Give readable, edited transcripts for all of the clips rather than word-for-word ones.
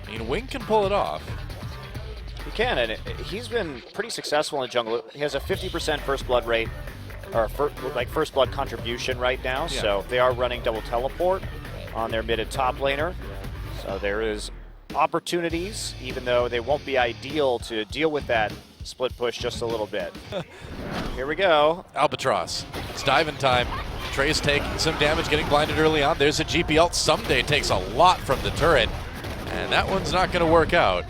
I mean, Wing can pull it off. He can, and he's been pretty successful in the jungle. He has a 50% first blood rate, or first blood contribution right now. Yeah. So they are running double teleport on their mid and top laner. So there is opportunities, even though they won't be ideal to deal with that split push just a little bit. Here we go. Albatross. It's diving time. Trey's taking some damage, getting blinded early on. There's a GP ult. Ssumday takes a lot from the turret. And that one's not going to work out.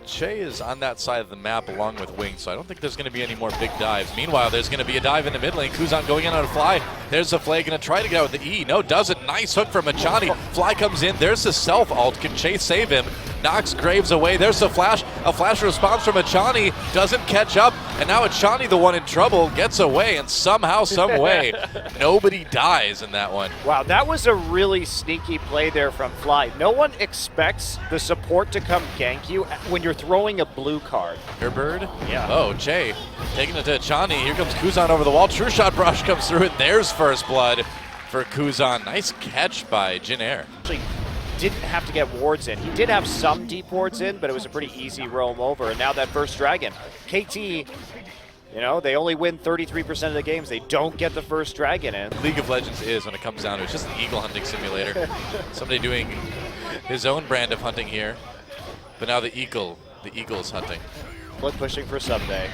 Chei is on that side of the map along with Wing, so I don't think there's going to be any more big dives. Meanwhile, there's going to be a dive in the mid lane. Kuzan going in on a fly. There's the Flay, going to try to get out with the E. No, doesn't. Nice hook from Hachani. Fly comes in. There's the self ult. Can Chei save him? Knocks Graves away. There's the flash. A flash response from Hachani. Doesn't catch up. And now Hachani, the one in trouble, gets away. And somehow, some way, nobody dies in that one. Wow, that was a really sneaky play there from Fly. No one expects the support to come gank you when you're throwing a blue card. Airbird? Yeah. Oh, Chei taking it to Hachani. Here comes Kuzan over the wall. True Shot Brush comes through it. There's first blood for Kuzan. Nice catch by Jin. Actually, didn't have to get wards in. He did have some deep wards in, but it was a pretty easy roam over. And now that first dragon, KT, you know, they only win 33% of the games. They don't get the first dragon in. League of Legends is, when it comes down to it, it's just an eagle hunting simulator. Somebody doing his own brand of hunting here. But now the eagle's hunting. Split pushing for Ssumday.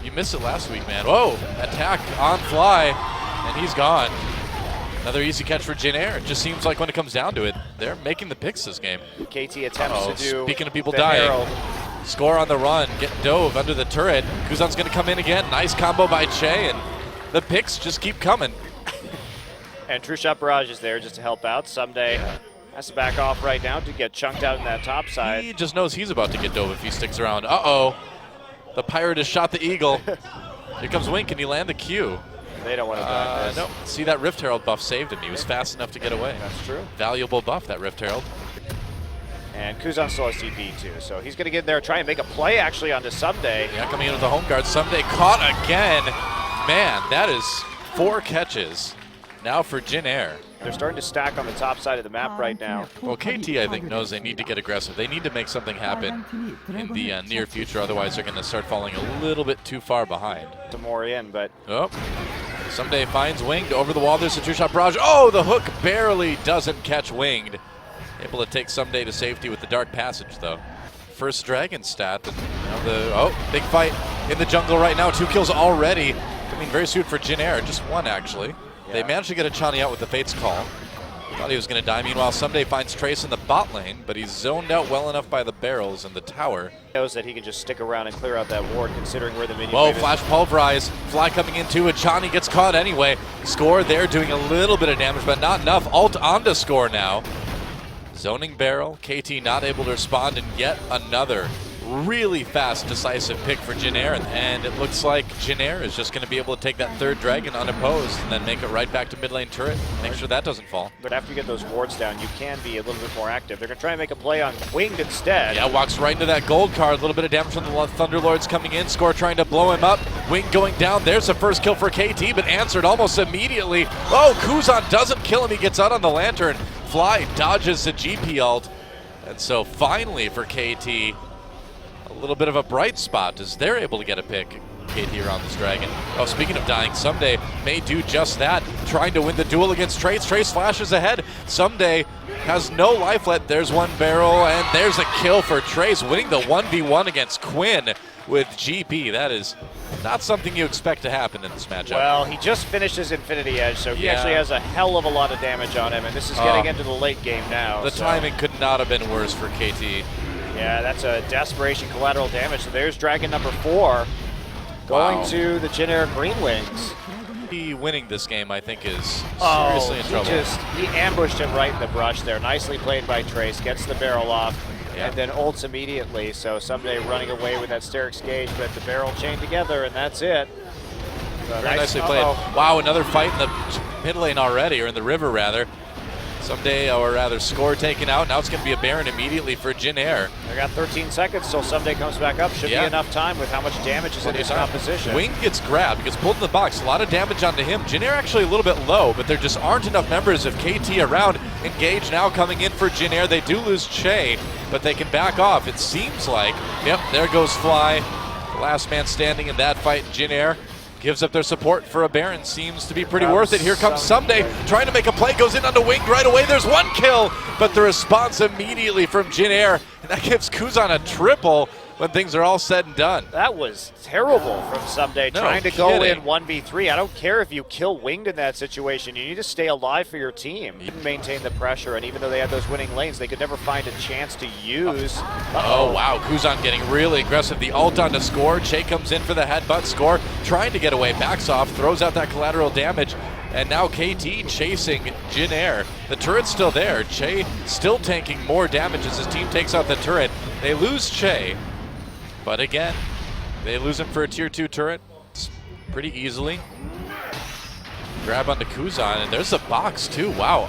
You missed it last week, man. Whoa, attack on Fly, and he's gone. Another easy catch for Jin. It just seems like when it comes down to it, they're making the picks this game. KT attempts to do. Speaking of people the dying, Herald. Score on the run, get dove under the turret. Kuzan's going to come in again. Nice combo by Chei, and the picks just keep coming. And True Shot Barrage is there just to help out. Ssumday has to back off right now to get chunked out in that top side. He just knows he's about to get dove if he sticks around. Uh-oh. The pirate has shot the eagle. Here comes Wing. Can he land the Q? They don't want to die this. No. See, that Rift Herald buff saved him. He was fast enough to get away. That's true. Valuable buff, that Rift Herald. And Kuzan still has TP too, so he's going to get in there and try and make a play actually onto Ssumday. Yeah, coming in with the home guard. Ssumday caught again. Man, that is 4 catches now for Jin. They're starting to stack on the top side of the map right now. Well, KT, I think, knows they need to get aggressive. They need to make something happen in the near future. Otherwise, they're going to start falling a little bit too far behind. To more in, but... Oh, Ssumday finds Winged over the wall. There's a True-Shot Barrage. Oh, the hook barely doesn't catch Winged. Able to take Ssumday to safety with the Dark Passage, though. First Dragon stat. And, you know, big fight in the jungle right now. 2 kills already. I mean, very soon for Jin. Just 1, actually. They managed to get Hachani out with the Fate's Call. Thought he was going to die. Meanwhile, Ssumday finds Trace in the bot lane, but he's zoned out well enough by the barrels in the tower. Knows that he can just stick around and clear out that ward, considering where the minion Whoa, wave is. flash pulverize. Fly coming in too. Hachani gets caught anyway. Score there, doing a little bit of damage, but not enough. Ult onto Score now. Zoning barrel. KT not able to respond, and yet another really fast, decisive pick for Jin. And it looks like Jin is just going to be able to take that 3rd dragon unopposed and then make it right back to mid lane turret. Make sure that doesn't fall. But after you get those wards down, you can be a little bit more active. They're going to try and make a play on Winged instead. Yeah, walks right into that gold card. A little bit of damage from the Thunderlords coming in. Score trying to blow him up. Wing going down. There's the first kill for KT, but answered almost immediately. Oh, Kuzan doesn't kill him. He gets out on the Lantern. Fly dodges the GP ult. And so finally for KT, a little bit of a bright spot as they're able to get a pick. KT around this dragon. Oh, speaking of dying, Ssumday may do just that. Trying to win the duel against Trace. Trace flashes ahead. Ssumday has no life left. There's 1 barrel, and there's a kill for Trace, winning the 1v1 against Quinn with GP. That is not something you expect to happen in this matchup. Well, he just finished his Infinity Edge, so he actually has a hell of a lot of damage on him, and this is getting into the late game now. The timing could not have been worse for KT. Yeah, that's a desperation collateral damage. So there's dragon number 4 going to the Jin GREENWINGS. He winning this game, I think, is seriously in trouble. He ambushed him right in the brush there. Nicely played by Trace. Gets the barrel off, and then ults immediately. So Ssumday running away with that Sterix Gauge, but the barrel chained together, and that's it. So Very nicely played. Wow, another fight in the mid lane already, or in the river rather. Ssumday, or rather Score taken out. Now it's going to be a Baron immediately for Jin. They got 13 seconds till Ssumday comes back up. Should be enough time with how much damage is in his composition. Wing gets grabbed, he gets pulled in the box. A lot of damage onto him. Jin actually a little bit low, but there just aren't enough members of KT around. Engage now coming in for Jin. They do lose Chei, but they can back off, it seems like. Yep, there goes Fly. The last man standing in that fight. Jin gives up their support for a Baron. Seems to be pretty worth it. Here comes Ssumday trying to make a play. Goes in onto Wing right away. There's one kill, but the response immediately from Jin. And that gives Kuzan a triple when things are all said and done. That was terrible from Ssumday, trying to go in 1v3. I don't care if you kill Winged in that situation. You need to stay alive for your team. You can maintain the pressure, and even though they had those winning lanes, they could never find a chance to use. Oh, wow. Kuzan getting really aggressive. The ult on to Score. Chei comes in for the headbutt. Score trying to get away. Backs off. Throws out that collateral damage. And now KT chasing Jin. The turret's still there. Chei still tanking more damage as his team takes out the turret. They lose Chei. But again, they lose him for a tier 2 turret pretty easily. Grab onto Kuzan, and there's a box too. Wow,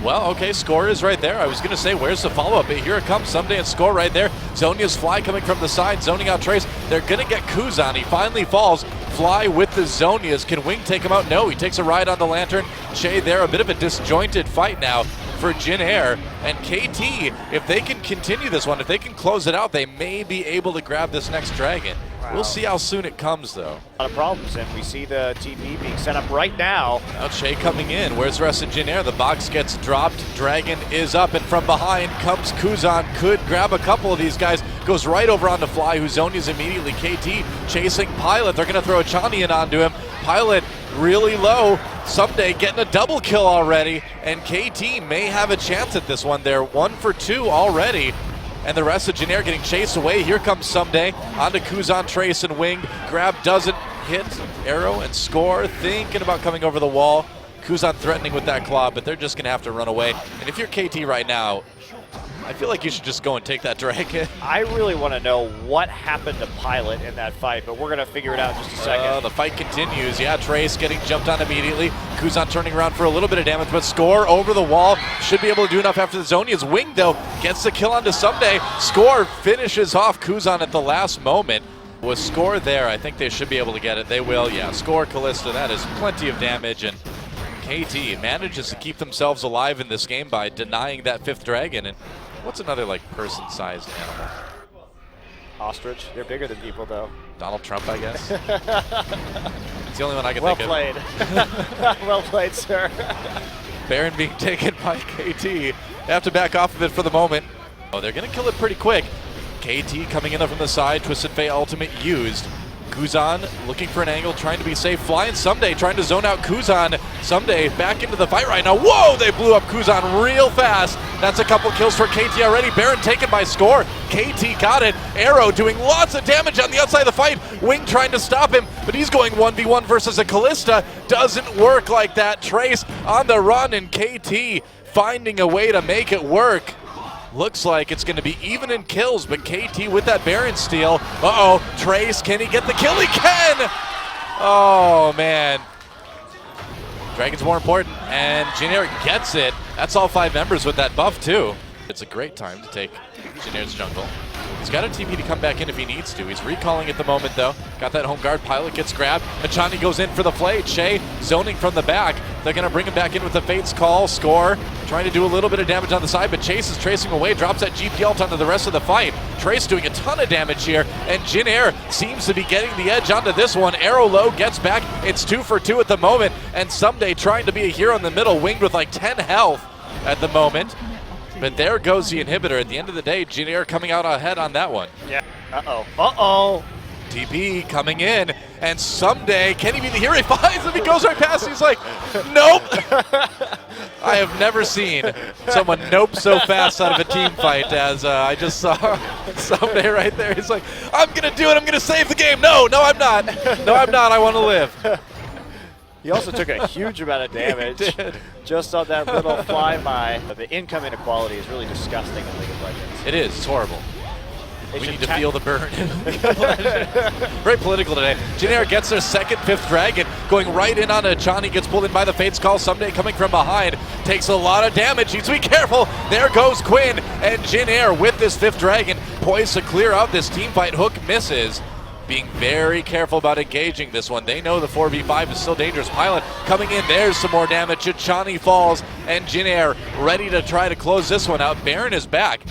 well, okay, Score is right there. I was gonna say, where's the follow-up? But here it comes, Ssumday and Score right there. Zhonya's Fly coming from the side, zoning out Trace. They're gonna get Kuzan. He finally falls. Fly with the Zhonyas. Can Wing take him out? No, he takes a ride on the Lantern. Chei there, a bit of a disjointed fight now for Jin. And KT, if they can continue this one, if they can close it out, they may be able to grab this next dragon. Wow. We'll see how soon it comes, though. A lot of problems, and we see the TP being set up right now. Now Chei coming in. Where's the rest of Jin? The box gets dropped. Dragon is up, and from behind comes Kuzan. Could grab a couple of these guys. Goes right over onto Fly, who Zhonya's immediately. KT chasing Pilot. They're going to throw a Hachani in onto him. Pilot really low. Ssumday getting a double kill already, and KT may have a chance at this one. They're 1 for 2 already, and the rest of Jin getting chased away. Here comes Ssumday onto Kuzan, Trace, and Wing. Grab doesn't hit. Arrow and Score thinking about coming over the wall. Kuzan threatening with that claw, but they're just going to have to run away. And if you're KT right now, I feel like you should just go and take that dragon. I really want to know what happened to Pilot in that fight, but we're going to figure it out in just a second. The fight continues. Yeah, Trace getting jumped on immediately. Kuzan turning around for a little bit of damage, but Score over the wall. Should be able to do enough after the Zhonya's. Wing, though, gets the kill onto Ssumday. Score finishes off Kuzan at the last moment. With Score there, I think they should be able to get it. They will, yeah. Score, Kalista, that is plenty of damage, and KT manages to keep themselves alive in this game by denying that 5th dragon. And what's another, like, person-sized animal? Ostrich. They're bigger than people, though. Donald Trump, I guess. It's the only one I can well think played. of. Well played, sir. Baron being taken by KT. They have to back off of it for the moment. Oh, they're going to kill it pretty quick. KT coming in from the side. Twisted Fate ultimate used. Kuzan looking for an angle, trying to be safe. Flying Ssumday, trying to zone out Kuzan. Ssumday back into the fight right now. Whoa, they blew up Kuzan real fast. That's a couple kills for KT already. Baron taken by Score. KT got it. Arrow doing lots of damage on the outside of the fight. Wing trying to stop him, but he's going 1v1 versus a Kalista. Doesn't work like that. Trace on the run, and KT finding a way to make it work. Looks like it's going to be even in kills, but KT with that Baron steal. Uh-oh, Trace, can he get the kill? He can! Oh, man. Dragon's more important, and Jin gets it. That's all 5 members with that buff, too. It's a great time to take Jin's jungle. He's got a TP to come back in if he needs to. He's recalling at the moment, though. Got that home guard. Pilot gets grabbed. Hachani goes in for the play. Chei zoning from the back. They're going to bring him back in with the Fate's Call. Score trying to do a little bit of damage on the side, but Chase is tracing away. Drops that GP ult onto the rest of the fight. Trace doing a ton of damage here, and Jin seems to be getting the edge onto this one. Arrow low gets back. It's 2 for 2 at the moment, and Ssumday trying to be a hero in the middle, winged with like 10 health at the moment. But there goes the inhibitor. At the end of the day, Jin coming out ahead on that one. Yeah. Uh-oh. Uh-oh. TP coming in, and Ssumday, can he be the hero? He finds him, he goes right past, he's like, nope. I have never seen someone nope so fast out of a team fight as I just saw Ssumday right there. He's like, I'm going to do it, I'm going to save the game. No, I'm not. No, I'm not, I want to live. He also took a huge amount of damage just on that little flyby. The income inequality is really disgusting in League of Legends. It is, it's horrible. We need to feel the burn. Very political today. JIN gets their second, fifth dragon, going right in on Hachani, gets pulled in by the Fate's Call. Ssumday coming from behind, takes a lot of damage. Needs to be careful. There goes Quinn, and JIN with this fifth dragon, poised to clear out this team fight. Hook misses. Being very careful about engaging this one. They know the 4v5 is still dangerous. Pilot coming in, there's some more damage. Hachani falls, and JIN ready to try to close this one out. Baron is back.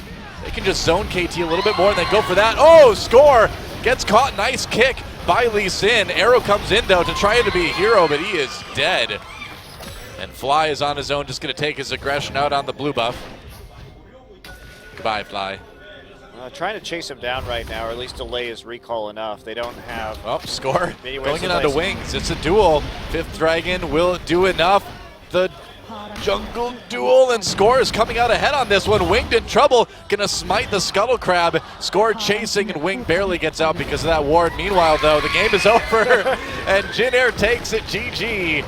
They can just zone KT a little bit more and then go for that. Oh, score! Gets caught, nice kick by Lissandra. Arrow comes in though to try to be a hero, but he is dead. And Fly is on his own, just gonna take his aggression out on the blue buff. Goodbye, Fly. Trying to chase him down right now, or at least delay his recall enough. They don't have... Oh, score. Going in onto onto wings. It's a duel. Fifth dragon will do enough. The jungle duel, and Score is coming out ahead on this one. Winged in trouble. Gonna smite the Scuttle Crab. Score chasing, and Wing barely gets out because of that ward. Meanwhile, though, the game is over, and JIN takes it. GG.